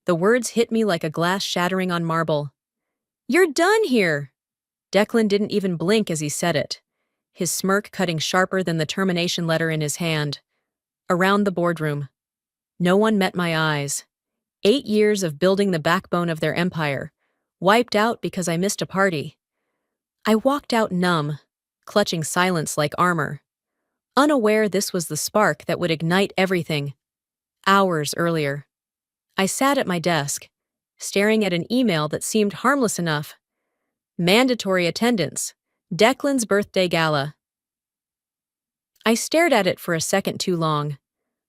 The words hit me like a glass shattering on marble. "You're done here!" Declan didn't even blink as he said it, his smirk cutting sharper than the termination letter in his hand. Around the boardroom, no one met my eyes. 8 years of building the backbone of their empire, wiped out because I missed a party. I walked out numb, clutching silence like armor, unaware this was the spark that would ignite everything. Hours earlier, I sat at my desk, staring at an email that seemed harmless enough. Mandatory attendance. Declan's birthday gala. I stared at it for a second too long,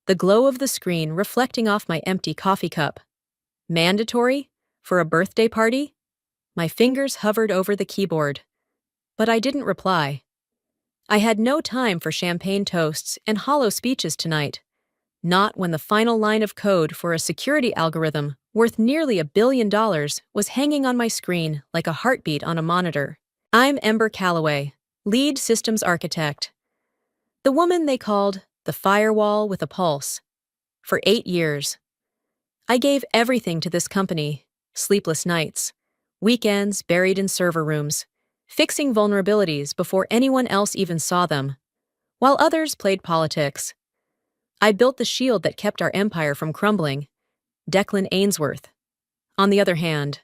the glow of the screen reflecting off my empty coffee cup. Mandatory? For a birthday party? My fingers hovered over the keyboard. But I didn't reply. I had no time for champagne toasts and hollow speeches tonight. Not when the final line of code for a security algorithm worth nearly $1 billion was hanging on my screen like a heartbeat on a monitor. I'm Ember Calloway, lead systems architect. The woman they called the firewall with a pulse. For 8 years. I gave everything to this company, sleepless nights, weekends buried in server rooms, fixing vulnerabilities before anyone else even saw them, while others played politics. I built the shield that kept our empire from crumbling. Declan Ainsworth, on the other hand,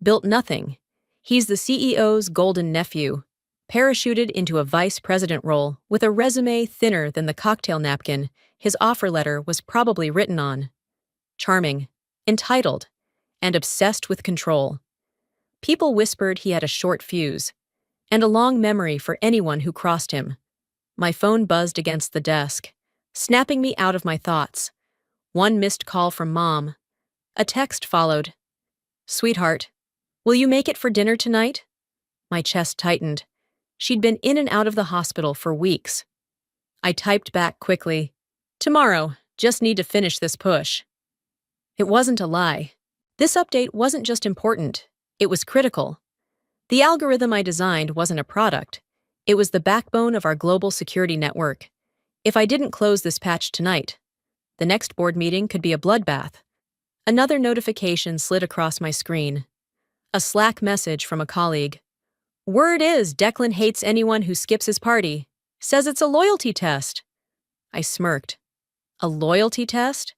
built nothing. He's the CEO's golden nephew, parachuted into a vice president role with a resume thinner than the cocktail napkin his offer letter was probably written on. Charming, entitled, and obsessed with control. People whispered he had a short fuse, and a long memory for anyone who crossed him. My phone buzzed against the desk, snapping me out of my thoughts. One missed call from Mom. A text followed. "Sweetheart, will you make it for dinner tonight?" My chest tightened. She'd been in and out of the hospital for weeks. I typed back quickly. "Tomorrow, just need to finish this push." It wasn't a lie. This update wasn't just important, it was critical. The algorithm I designed wasn't a product. It was the backbone of our global security network. If I didn't close this patch tonight, the next board meeting could be a bloodbath. Another notification slid across my screen. A Slack message from a colleague. "Word is Declan hates anyone who skips his party. Says it's a loyalty test." I smirked. A loyalty test?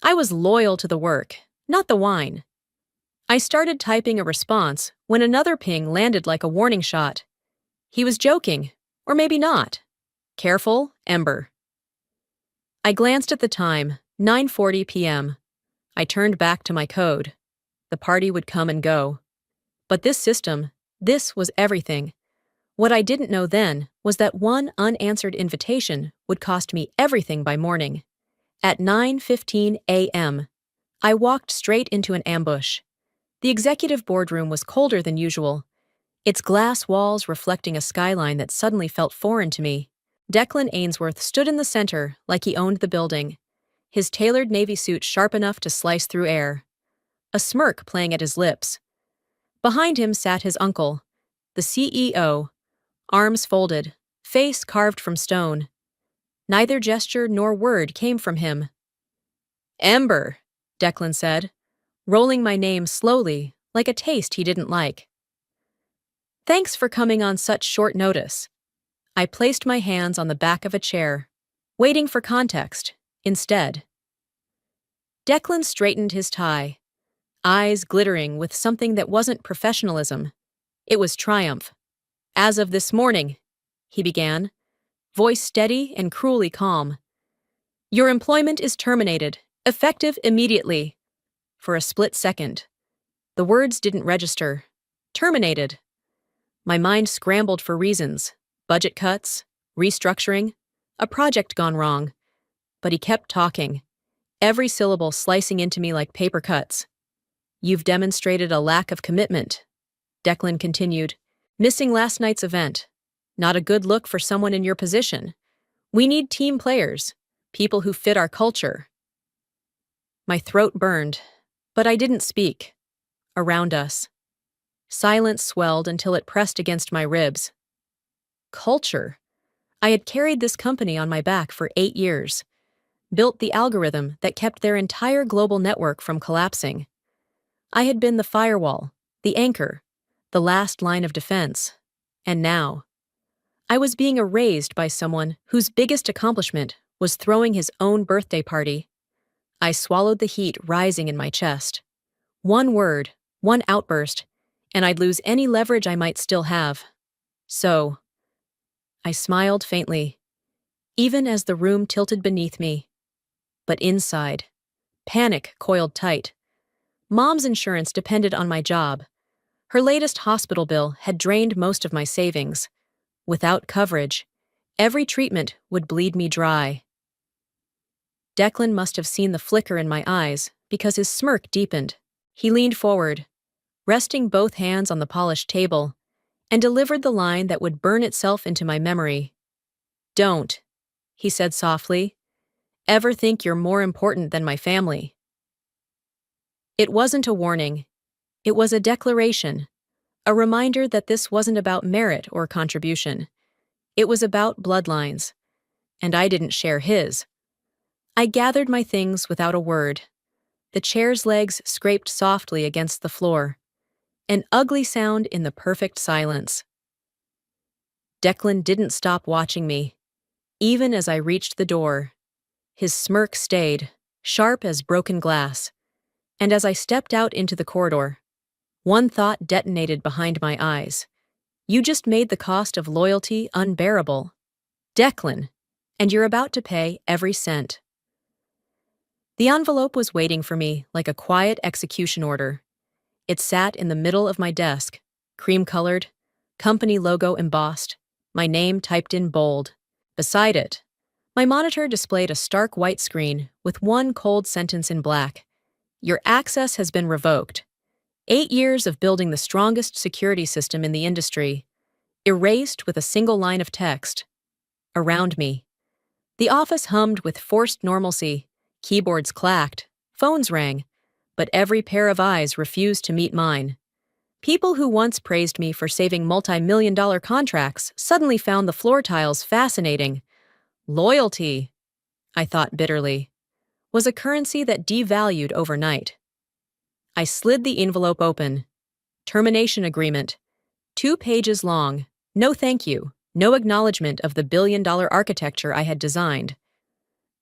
I was loyal to the work, not the wine. I started typing a response when another ping landed like a warning shot. He was joking, or maybe not. Careful, Ember. I glanced at the time, 9:40 p.m. I turned back to my code. The party would come and go. But this system, this was everything. What I didn't know then was that one unanswered invitation would cost me everything by morning. At 9:15 a.m., I walked straight into an ambush. The executive boardroom was colder than usual, its glass walls reflecting a skyline that suddenly felt foreign to me. Declan Ainsworth stood in the center like he owned the building, his tailored navy suit sharp enough to slice through air, a smirk playing at his lips. Behind him sat his uncle, the CEO, arms folded, face carved from stone. Neither gesture nor word came from him. "Ember," Declan said, rolling my name slowly, like a taste he didn't like. "Thanks for coming on such short notice." I placed my hands on the back of a chair, waiting for context, instead. Declan straightened his tie, eyes glittering with something that wasn't professionalism. It was triumph. "As of this morning," he began, voice steady and cruelly calm. "Your employment is terminated, effective immediately." For a split second, the words didn't register. Terminated. My mind scrambled for reasons. Budget cuts, restructuring, a project gone wrong. But he kept talking, every syllable slicing into me like paper cuts. "You've demonstrated a lack of commitment," Declan continued, "missing last night's event. Not a good look for someone in your position. We need team players, people who fit our culture." My throat burned, but I didn't speak. Around us, silence swelled until it pressed against my ribs. Culture. I had carried this company on my back for 8 years. built the algorithm that kept their entire global network from collapsing. I had been the firewall, the anchor, the last line of defense. And now, I was being erased by someone whose biggest accomplishment was throwing his own birthday party. I swallowed the heat rising in my chest. One word, one outburst, and I'd lose any leverage I might still have. So, I smiled faintly, even as the room tilted beneath me. But inside, panic coiled tight. Mom's insurance depended on my job. Her latest hospital bill had drained most of my savings. Without coverage, every treatment would bleed me dry. Declan must have seen the flicker in my eyes because his smirk deepened. He leaned forward, resting both hands on the polished table, and delivered the line that would burn itself into my memory. "Don't," he said softly, "ever think you're more important than my family." It wasn't a warning. It was a declaration, a reminder that this wasn't about merit or contribution. It was about bloodlines, and I didn't share his. I gathered my things without a word. The chair's legs scraped softly against the floor, an ugly sound in the perfect silence. Declan didn't stop watching me, even as I reached the door. His smirk stayed, sharp as broken glass, and as I stepped out into the corridor, one thought detonated behind my eyes. You just made the cost of loyalty unbearable. Declan, and you're about to pay every cent. The envelope was waiting for me like a quiet execution order. It sat in the middle of my desk, cream-colored, company logo embossed, my name typed in bold. Beside it, my monitor displayed a stark white screen with one cold sentence in black. Your access has been revoked. 8 years of building the strongest security system in the industry, erased with a single line of text. Around me, the office hummed with forced normalcy. Keyboards clacked, phones rang, but every pair of eyes refused to meet mine. People who once praised me for saving multi-million-dollar contracts suddenly found the floor tiles fascinating. Loyalty, I thought bitterly, was a currency that devalued overnight. I slid the envelope open. Termination agreement. 2 pages long. No thank you. No acknowledgement of the billion-dollar architecture I had designed.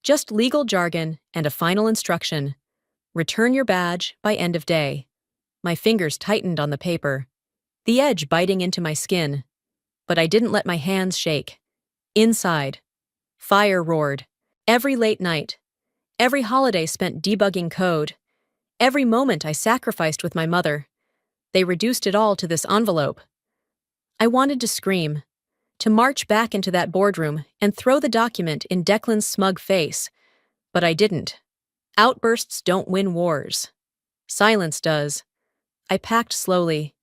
Just legal jargon and a final instruction. Return your badge by end of day. My fingers tightened on the paper, the edge biting into my skin. But I didn't let my hands shake. Inside, fire roared. Every late night, every holiday spent debugging code, every moment I sacrificed with my mother. They reduced it all to this envelope. I wanted to scream, to march back into that boardroom and throw the document in Declan's smug face. But I didn't. Outbursts don't win wars. Silence does. I packed slowly,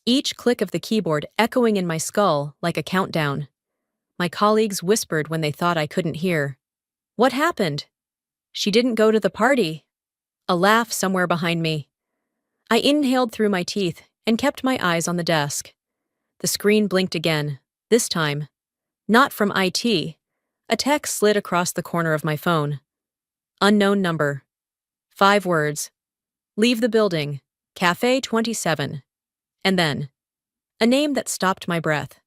each click of the keyboard echoing in my skull like a countdown. My colleagues whispered when they thought I couldn't hear. What happened? She didn't go to the party. A laugh somewhere behind me. I inhaled through my teeth and kept my eyes on the desk. The screen blinked again, this time. Not from IT. A text slid across the corner of my phone. Unknown number. 5 words. Leave the building. Cafe 27. And then, a name that stopped my breath.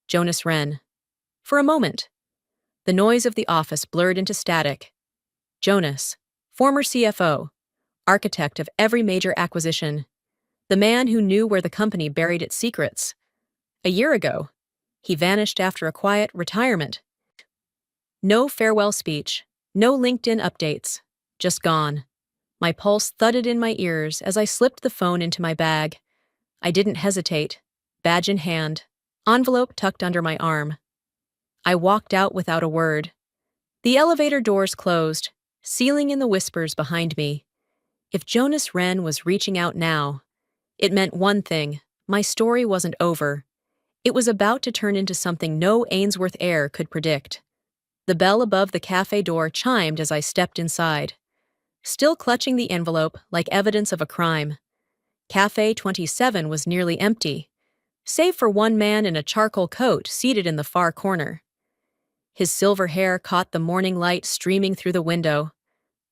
Jonas Wren. For a moment, the noise of the office blurred into static. Jonas, former CFO, architect of every major acquisition, the man who knew where the company buried its secrets. A year ago, he vanished after a quiet retirement. No farewell speech, no LinkedIn updates, just gone. My pulse thudded in my ears as I slipped the phone into my bag. I didn't hesitate, badge in hand, envelope tucked under my arm. I walked out without a word. The elevator doors closed, sealing in the whispers behind me. If Jonas Wren was reaching out now, it meant one thing: my story wasn't over. It was about to turn into something no Ainsworth heir could predict. The bell above the cafe door chimed as I stepped inside, still clutching the envelope like evidence of a crime. Cafe 27 was nearly empty, save for one man in a charcoal coat seated in the far corner. His silver hair caught the morning light streaming through the window,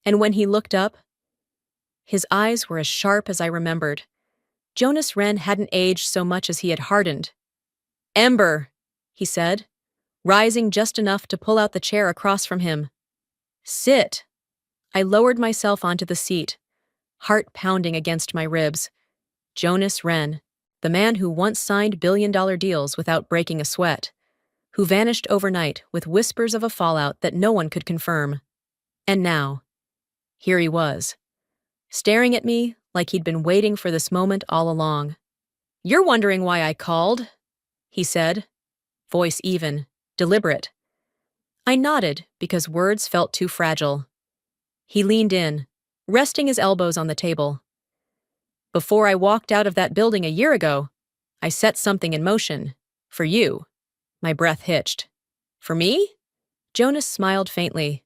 and when he looked up, his eyes were as sharp as I remembered. Jonas Wren hadn't aged so much as he had hardened. "Ember," he said, rising just enough to pull out the chair across from him. "Sit." I lowered myself onto the seat, heart pounding against my ribs. Jonas Wren, the man who once signed billion-dollar deals without breaking a sweat, who vanished overnight with whispers of a fallout that no one could confirm. And now, here he was, staring at me like he'd been waiting for this moment all along. "You're wondering why I called," he said, voice even, deliberate. I nodded because words felt too fragile. He leaned in, resting his elbows on the table. "Before I walked out of that building a year ago, I set something in motion. For you." My breath hitched. "For me?" Jonas smiled faintly,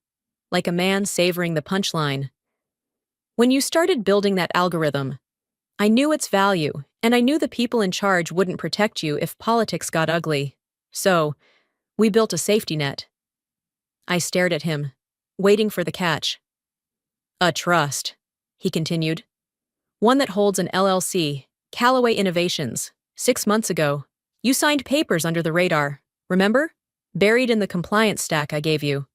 like a man savoring the punchline. "When you started building that algorithm, I knew its value, and I knew the people in charge wouldn't protect you if politics got ugly. So, we built a safety net." I stared at him, waiting for the catch. "A trust," he continued. "One that holds an LLC, Callaway Innovations. 6 months ago, you signed papers under the radar, remember? Buried in the compliance stack I gave you."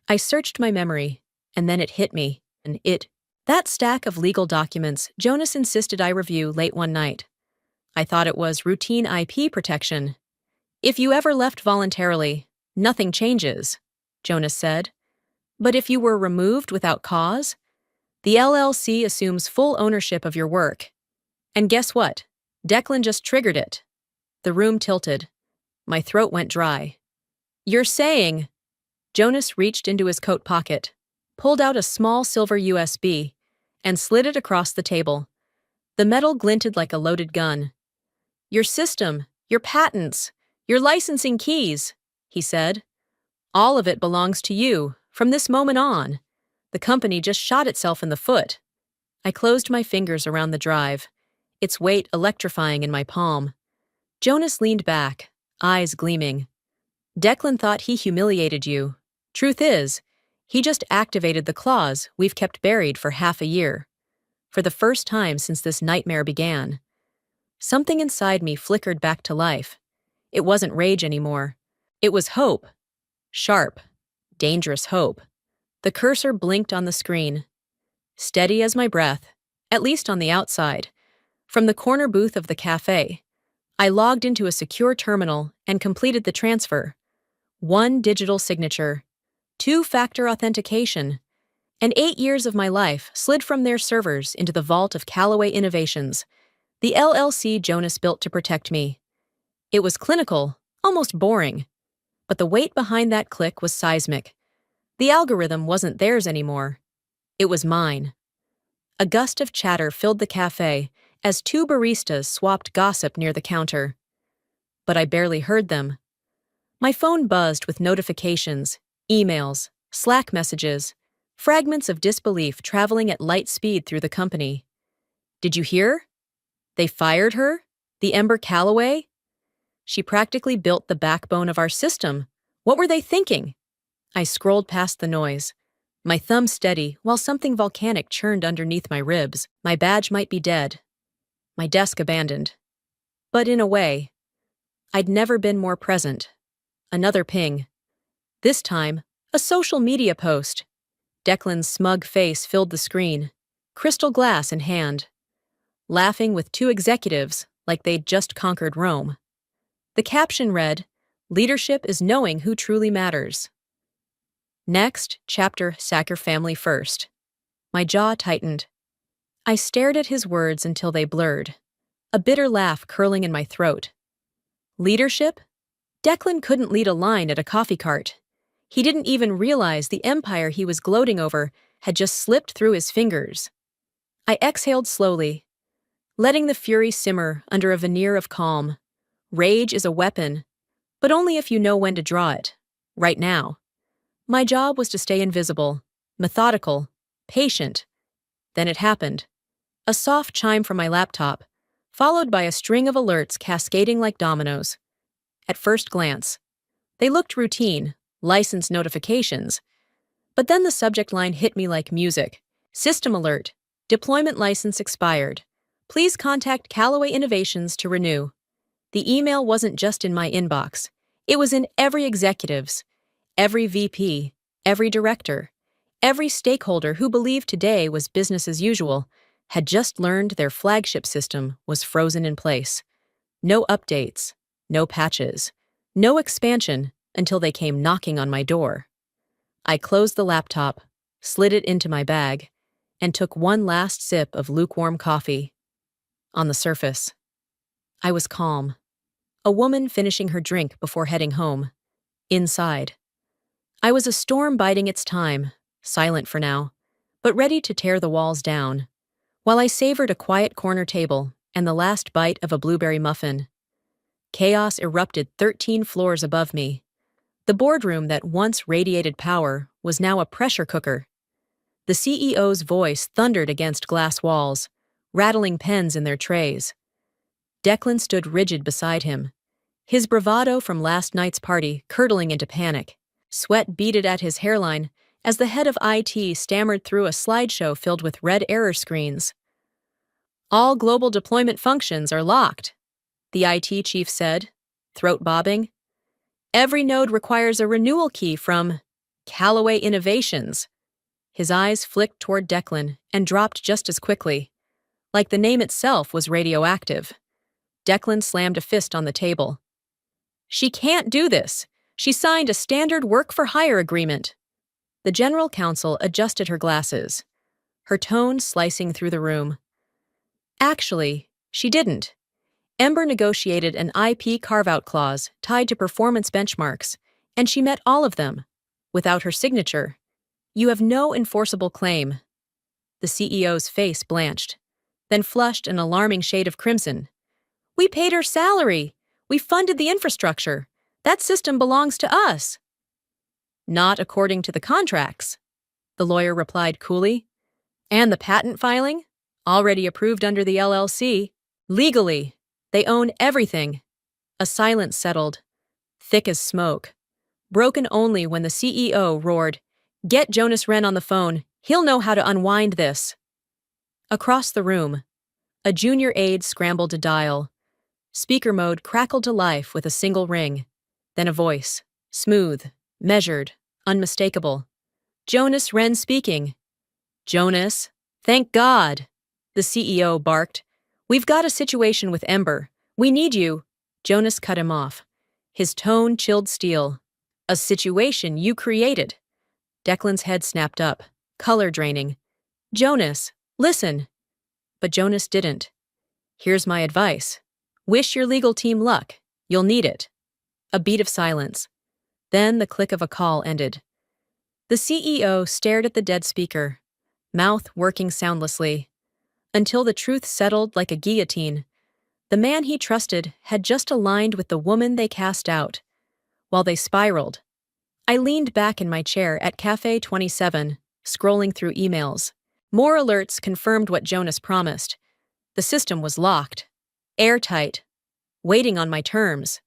I searched my memory, and then it hit me, that stack of legal documents Jonas insisted I review late one night. I thought it was routine IP protection. "If you ever left voluntarily, nothing changes," Jonas said. "But if you were removed without cause, the LLC assumes full ownership of your work." And guess what? Declan just triggered it. The room tilted. My throat went dry. "You're saying—" Jonas reached into his coat pocket, pulled out a small silver USB, and slid it across the table. The metal glinted like a loaded gun. "Your system, your patents, your licensing keys," he said. "All of it belongs to you, from this moment on. The company just shot itself in the foot." I closed my fingers around the drive, its weight electrifying in my palm. Jonas leaned back, eyes gleaming. "Declan thought he humiliated you. Truth is, he just activated the clause we've kept buried for half a year. For the first time since this nightmare began." Something inside me flickered back to life. It wasn't rage anymore. It was hope. Sharp, dangerous hope. The cursor blinked on the screen. Steady as my breath, at least on the outside. From the corner booth of the cafe, I logged into a secure terminal and completed the transfer. 1 digital signature, 2-factor authentication, and 8 years of my life slid from their servers into the vault of Callaway Innovations, the LLC Jonas built to protect me. It was clinical, almost boring. But the weight behind that click was seismic. The algorithm wasn't theirs anymore. It was mine. A gust of chatter filled the cafe as 2 baristas swapped gossip near the counter. But I barely heard them. My phone buzzed with notifications, emails, Slack messages, fragments of disbelief traveling at light speed through the company. "Did you hear? They fired her? The Ember Callaway? She practically built the backbone of our system. What were they thinking?" I scrolled past the noise, my thumb steady while something volcanic churned underneath my ribs. My badge might be dead, my desk abandoned. But in a way, I'd never been more present. Another ping. This time, a social media post. Declan's smug face filled the screen, crystal glass in hand. Laughing with 2 executives like they'd just conquered Rome. The caption read, "Leadership is knowing who truly matters." Next, chapter, "Sack your family first." My jaw tightened. I stared at his words until they blurred, a bitter laugh curling in my throat. Leadership? Declan couldn't lead a line at a coffee cart. He didn't even realize the empire he was gloating over had just slipped through his fingers. I exhaled slowly, letting the fury simmer under a veneer of calm. Rage is a weapon, but only if you know when to draw it. Right now. My job was to stay invisible, methodical, patient. Then it happened. A soft chime from my laptop, followed by a string of alerts cascading like dominoes. At first glance, they looked routine, license notifications. But then the subject line hit me like music. System alert. Deployment license expired. Please contact Callaway Innovations to renew. The email wasn't just in my inbox. It was in every executive's, every VP, every director, every stakeholder who believed today was business as usual had just learned their flagship system was frozen in place. No updates, no patches, no expansion until they came knocking on my door. I closed the laptop, slid it into my bag, and took one last sip of lukewarm coffee. On the surface, I was calm. A woman finishing her drink before heading home. Inside, I was a storm biding its time, silent for now, but ready to tear the walls down, while I savored a quiet corner table and the last bite of a blueberry muffin. Chaos erupted 13 floors above me. The boardroom that once radiated power was now a pressure cooker. The CEO's voice thundered against glass walls, rattling pens in their trays. Declan stood rigid beside him, his bravado from last night's party curdling into panic. Sweat beaded at his hairline as the head of IT stammered through a slideshow filled with red error screens. All global deployment functions are locked, the IT chief said, throat bobbing. Every node requires a renewal key from Callaway Innovations. His eyes flicked toward Declan and dropped just as quickly, like the name itself was radioactive. Declan slammed a fist on the table. She can't do this. She signed a standard work-for-hire agreement. The general counsel adjusted her glasses, her tone slicing through the room. Actually, she didn't. Ember negotiated an IP carve-out clause tied to performance benchmarks, and she met all of them. Without her signature, you have no enforceable claim. The CEO's face blanched, then flushed an alarming shade of crimson. We paid her salary. We funded the infrastructure. That system belongs to us. Not according to the contracts, the lawyer replied coolly. And the patent filing? Already approved under the LLC. Legally, they own everything. A silence settled, thick as smoke, broken only when the CEO roared, "Get Jonas Wren on the phone. He'll know how to unwind this." Across the room, a junior aide scrambled to dial. Speaker mode crackled to life with a single ring. Then a voice, smooth, measured, unmistakable. Jonas Wren speaking. Jonas, thank God, the CEO barked. We've got a situation with Ember. We need you. Jonas cut him off. His tone chilled steel. A situation you created. Declan's head snapped up, color draining. Jonas, listen. But Jonas didn't. Here's my advice. Wish your legal team luck. You'll need it. A beat of silence. Then the click of a call ended. The CEO stared at the dead speaker, mouth working soundlessly, until the truth settled like a guillotine. The man he trusted had just aligned with the woman they cast out. While they spiraled, I leaned back in my chair at Cafe 27, scrolling through emails. More alerts confirmed what Jonas promised. The system was locked, airtight, waiting on my terms.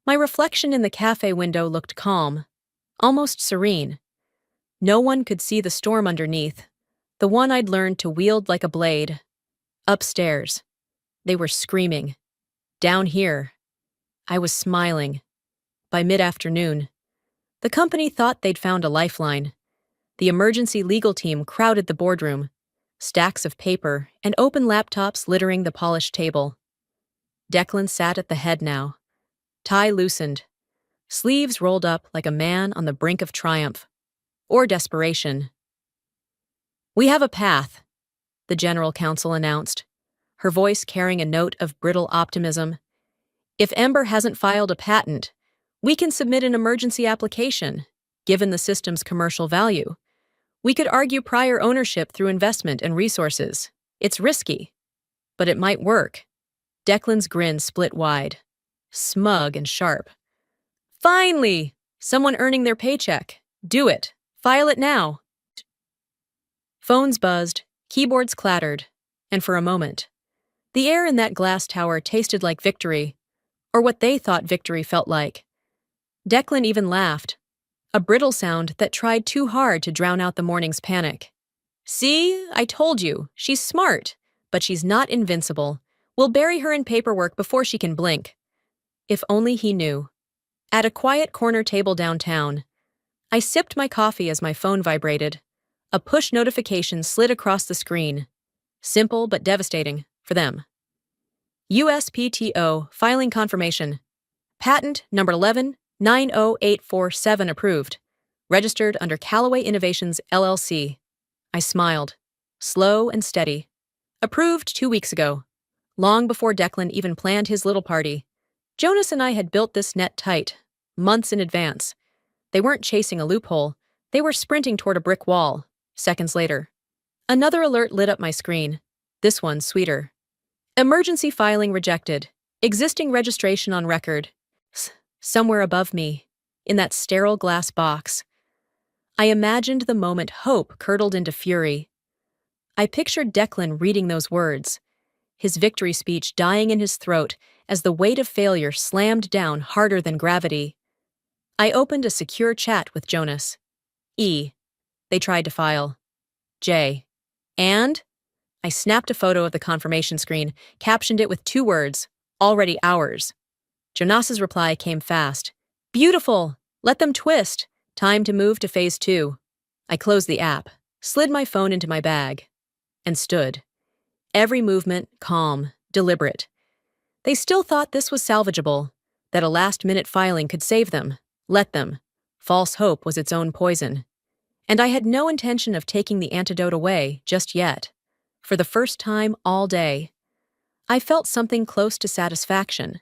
My reflection in the cafe window looked calm, almost serene. No one could see the storm underneath, the one I'd learned to wield like a blade. Upstairs, they were screaming. Down here, I was smiling. By mid-afternoon, the company thought they'd found a lifeline. The emergency legal team crowded the boardroom, stacks of paper and open laptops littering the polished table. Declan sat at the head now, tie loosened, sleeves rolled up like a man on the brink of triumph. Or desperation. We have a path, the general counsel announced, her voice carrying a note of brittle optimism. If Ember hasn't filed a patent, we can submit an emergency application, given the system's commercial value. We could argue prior ownership through investment and resources. It's risky, but it might work. Declan's grin split wide, smug and sharp. Finally! Someone earning their paycheck. Do it. File it now. Phones buzzed, keyboards clattered, and for a moment, the air in that glass tower tasted like victory, or what they thought victory felt like. Declan even laughed, a brittle sound that tried too hard to drown out the morning's panic. See, I told you, she's smart, but she's not invincible. We'll bury her in paperwork before she can blink. If only he knew. At a quiet corner table downtown, I sipped my coffee as my phone vibrated. A push notification slid across the screen. Simple but devastating for them. USPTO filing confirmation. Patent number 11-90847 approved. Registered under Callaway Innovations LLC. I smiled. Slow and steady. Approved 2 weeks ago. Long before Declan even planned his little party. Jonas and I had built this net tight, months in advance. They weren't chasing a loophole. They were sprinting toward a brick wall. Seconds later, another alert lit up my screen. This one sweeter. Emergency filing rejected. Existing registration on record. Somewhere above me, in that sterile glass box. I imagined the moment hope curdled into fury. I pictured Declan reading those words, his victory speech dying in his throat as the weight of failure slammed down harder than gravity. I opened a secure chat with Jonas. E. They tried to file. J. And? I snapped a photo of the confirmation screen, captioned it with 2 words, already ours. Jonas's reply came fast. Beautiful! Let them twist! Time to move to phase 2. I closed the app, slid my phone into my bag, and stood. Every movement calm, deliberate. They still thought this was salvageable, that a last-minute filing could save them. Let them. False hope was its own poison. And I had no intention of taking the antidote away just yet. For the first time all day, I felt something close to satisfaction.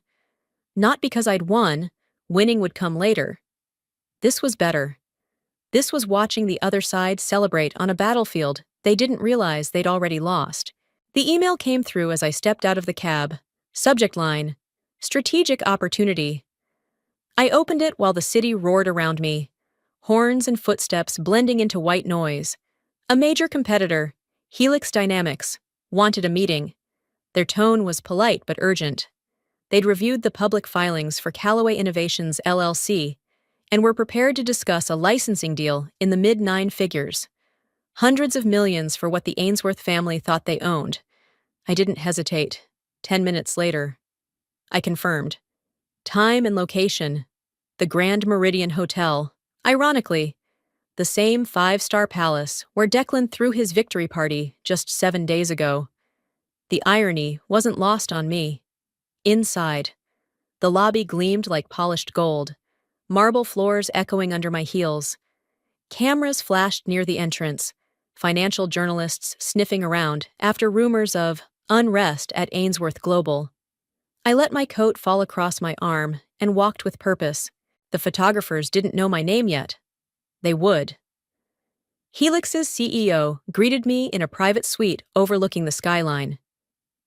Not because I'd won, winning would come later. This was better. This was watching the other side celebrate on a battlefield they didn't realize they'd already lost. The email came through as I stepped out of the cab. Subject line, strategic opportunity. I opened it while the city roared around me, horns and footsteps blending into white noise. A major competitor, Helix Dynamics, wanted a meeting. Their tone was polite but urgent. They'd reviewed the public filings for Callaway Innovations LLC and were prepared to discuss a licensing deal in the mid-9 figures. Hundreds of millions for what the Ainsworth family thought they owned. I didn't hesitate. 10 minutes later, I confirmed. Time and location. The Grand Meridian Hotel. Ironically, the same 5-star palace where Declan threw his victory party just 7 days ago. The irony wasn't lost on me. Inside, the lobby gleamed like polished gold, marble floors echoing under my heels. Cameras flashed near the entrance, financial journalists sniffing around after rumors of unrest at Ainsworth Global. I let my coat fall across my arm and walked with purpose. The photographers didn't know my name yet. They would. Helix's CEO greeted me in a private suite overlooking the skyline.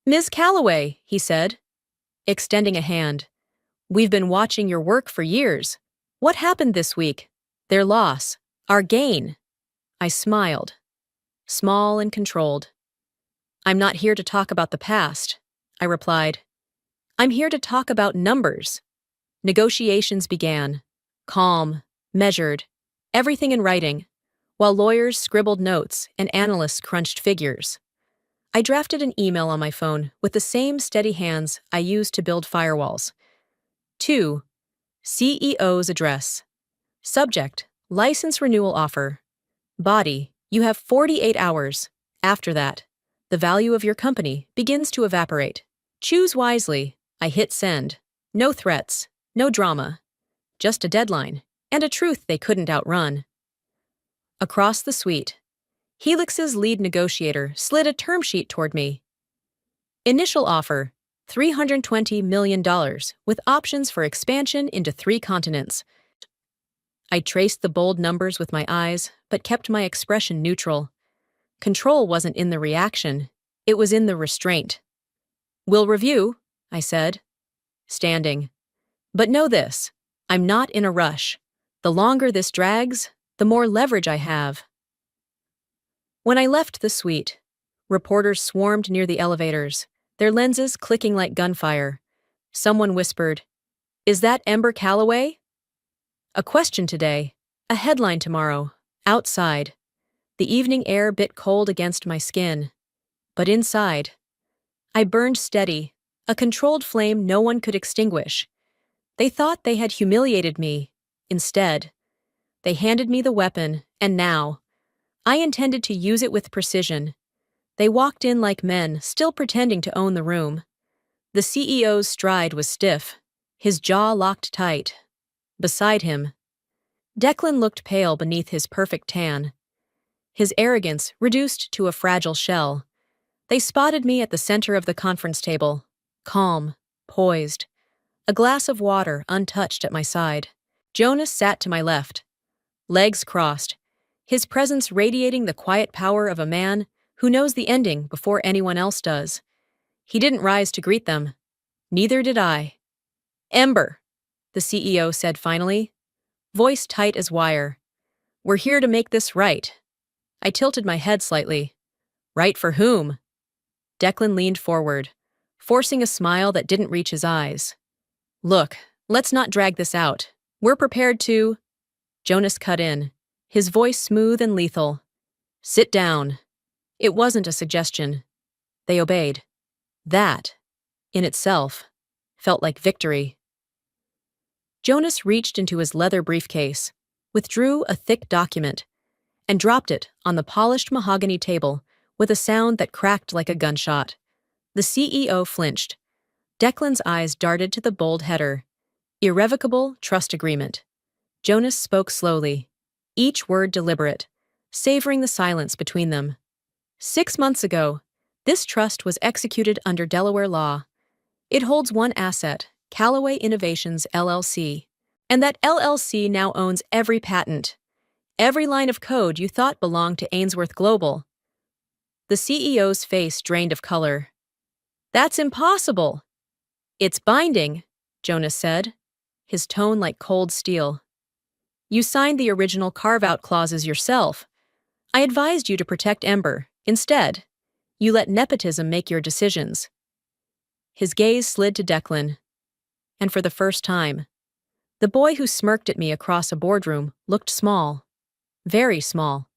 "Ms. Callaway," he said, extending a hand. "We've been watching your work for years. What happened this week? Their loss. Our gain." I smiled. Small and controlled. "I'm not here to talk about the past," I replied. "I'm here to talk about numbers." Negotiations began. Calm, measured, everything in writing, while lawyers scribbled notes and analysts crunched figures. I drafted an email on my phone with the same steady hands I used to build firewalls. 2. CEO's address. Subject, license renewal offer. Body, you have 48 hours. After that, the value of your company begins to evaporate. Choose wisely. I hit send. No threats, no drama. Just a deadline, and a truth they couldn't outrun. Across the suite, Helix's lead negotiator slid a term sheet toward me. Initial offer, $320 million, with options for expansion into 3 continents. I traced the bold numbers with my eyes, but kept my expression neutral. Control wasn't in the reaction, it was in the restraint. "We'll review," I said, standing. "But know this, I'm not in a rush. The longer this drags, the more leverage I have." When I left the suite, reporters swarmed near the elevators, their lenses clicking like gunfire. Someone whispered, "Is that Ember Callaway?" A question today, A headline tomorrow. Outside. The evening air bit cold against my skin. But inside, I burned steady, a controlled flame no one could extinguish. They thought they had humiliated me. Instead, they handed me the weapon, and now, I intended to use it with precision. They walked in like men, still pretending to own the room. The CEO's stride was stiff, his jaw locked tight. Beside him, Declan looked pale beneath his perfect tan, his arrogance reduced to a fragile shell. They spotted me at the center of the conference table, calm, poised, a glass of water untouched at my side. Jonas sat to my left, legs crossed, his presence radiating the quiet power of a man who knows the ending before anyone else does. He didn't rise to greet them. Neither did I. "Ember," the CEO said finally, voice tight as wire. "We're here to make this right." I tilted my head slightly. Right for whom? Declan leaned forward, forcing a smile that didn't reach his eyes. "Look, let's not drag this out. We're prepared to—" Jonas cut in, his voice smooth and lethal. "Sit down." It wasn't a suggestion. They obeyed. That, in itself, felt like victory. Jonas reached into his leather briefcase, withdrew a thick document, and dropped it on the polished mahogany table with a sound that cracked like a gunshot. The CEO flinched. Declan's eyes darted to the bold header. Irrevocable trust agreement. Jonas spoke slowly, each word deliberate, savoring the silence between them. 6 months ago, this trust was executed under Delaware law. It holds one asset, Callaway Innovations, LLC. And that LLC now owns every patent, every line of code you thought belonged to Ainsworth Global. The CEO's face drained of color. "That's impossible." "It's binding," Jonas said, his tone like cold steel. "You signed the original carve-out clauses yourself. I advised you to protect Ember. Instead, you let nepotism make your decisions." His gaze slid to Declan. And for the first time, the boy who smirked at me across a boardroom looked small. Very small.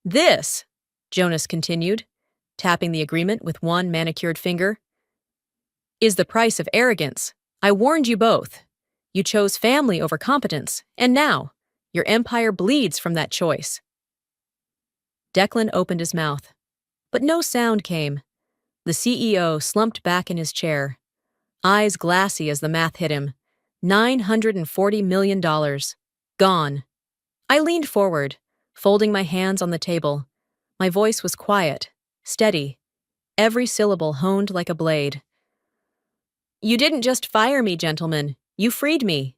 "This," Jonas continued, tapping the agreement with one manicured finger, "is the price of arrogance. I warned you both. You chose family over competence, and now, your empire bleeds from that choice." Declan opened his mouth, but no sound came. The CEO slumped back in his chair, eyes glassy as the math hit him. $940 million. Gone. I leaned forward, folding my hands on the table. My voice was quiet, steady, every syllable honed like a blade. "You didn't just fire me, gentlemen. You freed me."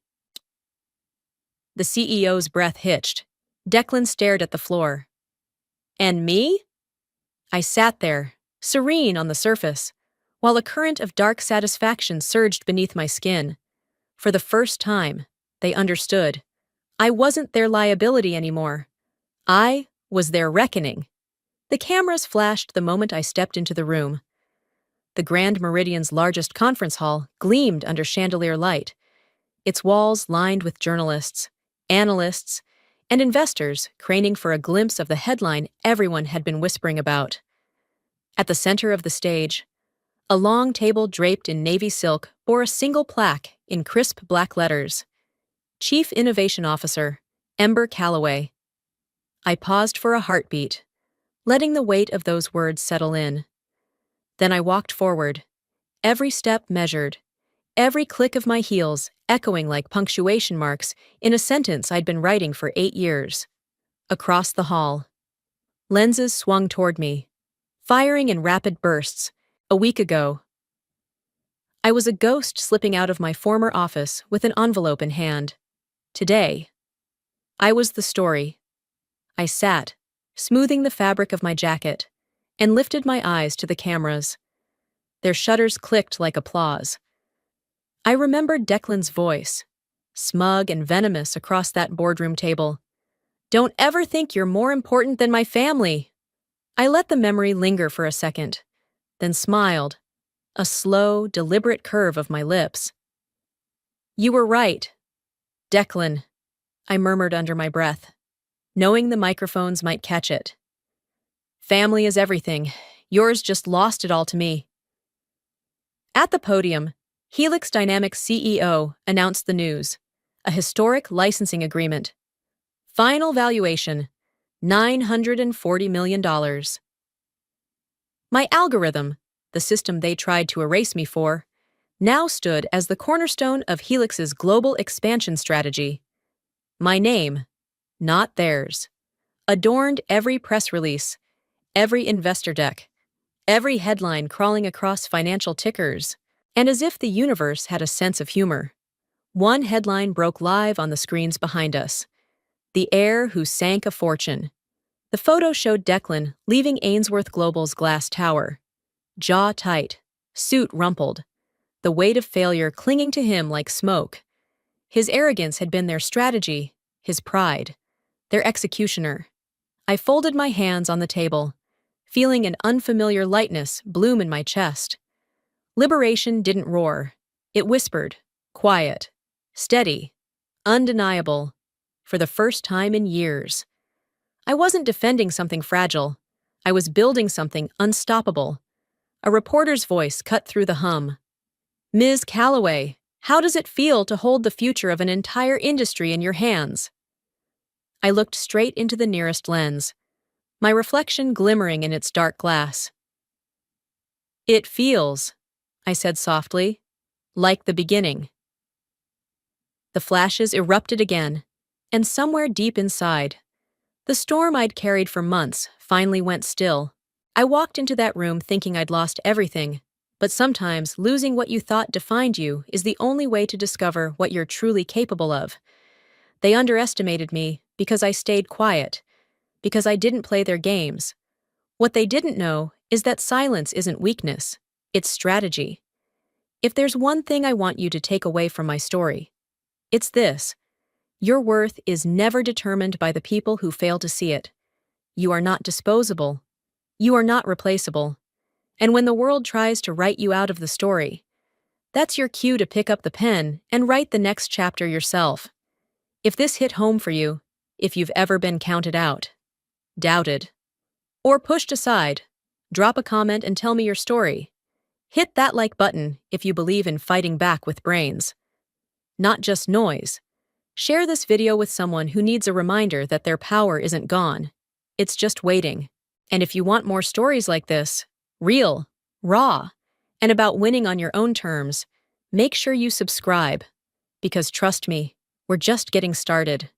The CEO's breath hitched. Declan stared at the floor. "And me?" I sat there, serene on the surface, while a current of dark satisfaction surged beneath my skin. For the first time, they understood. I wasn't their liability anymore. I was their reckoning. The cameras flashed the moment I stepped into the room. The Grand Meridian's largest conference hall gleamed under chandelier light, its walls lined with journalists, analysts, and investors craning for a glimpse of the headline everyone had been whispering about. At the center of the stage, a long table draped in navy silk bore a single plaque in crisp black letters. Chief Innovation Officer, Ember Callaway. I paused for a heartbeat, letting the weight of those words settle in. Then I walked forward, every step measured, every click of my heels echoing like punctuation marks in a sentence I'd been writing for 8 years. Across the hall, lenses swung toward me, firing in rapid bursts. A week ago, I was a ghost slipping out of my former office with an envelope in hand. Today, I was the story. I sat, smoothing the fabric of my jacket, and lifted my eyes to the cameras. Their shutters clicked like applause. I remembered Declan's voice, smug and venomous across that boardroom table. "Don't ever think you're more important than my family." I let the memory linger for a second, then smiled, a slow, deliberate curve of my lips. "You were right, Declan." I murmured under my breath, knowing the microphones might catch it. Family is everything. Yours just lost it all to me. At the podium, Helix Dynamics CEO announced the news: a historic licensing agreement. Final valuation, $940 million. My algorithm, the system they tried to erase me for, now stood as the cornerstone of Helix's global expansion strategy. My name, not theirs, adorned every press release, every investor deck, every headline crawling across financial tickers. And as if the universe had a sense of humor, one headline broke live on the screens behind us: the heir who sank a fortune. The photo showed Declan leaving Ainsworth Global's glass tower, jaw tight, suit rumpled, the weight of failure clinging to him like smoke. His arrogance had been their strategy, his pride, their executioner. I folded my hands on the table, feeling an unfamiliar lightness bloom in my chest. Liberation didn't roar. It whispered, quiet, steady, undeniable, for the first time in years. I wasn't defending something fragile. I was building something unstoppable. A reporter's voice cut through the hum. "Ms. Calloway, how does it feel to hold the future of an entire industry in your hands?" I looked straight into the nearest lens, my reflection glimmering in its dark glass. "It feels," I said softly, "like the beginning." The flashes erupted again, and somewhere deep inside, the storm I'd carried for months finally went still. I walked into that room thinking I'd lost everything, but sometimes losing what you thought defined you is the only way to discover what you're truly capable of. They underestimated me because I stayed quiet, because I didn't play their games. What they didn't know is that silence isn't weakness, it's strategy. If there's one thing I want you to take away from my story, it's this: your worth is never determined by the people who fail to see it. You are not disposable. You are not replaceable. And when the world tries to write you out of the story, that's your cue to pick up the pen and write the next chapter yourself. If this hit home for you, if you've ever been counted out, doubted, or pushed aside, drop a comment and tell me your story. Hit that like button if you believe in fighting back with brains, not just noise. Share this video with someone who needs a reminder that their power isn't gone. It's just waiting. And if you want more stories like this, real, raw, and about winning on your own terms, make sure you subscribe. Because trust me, we're just getting started.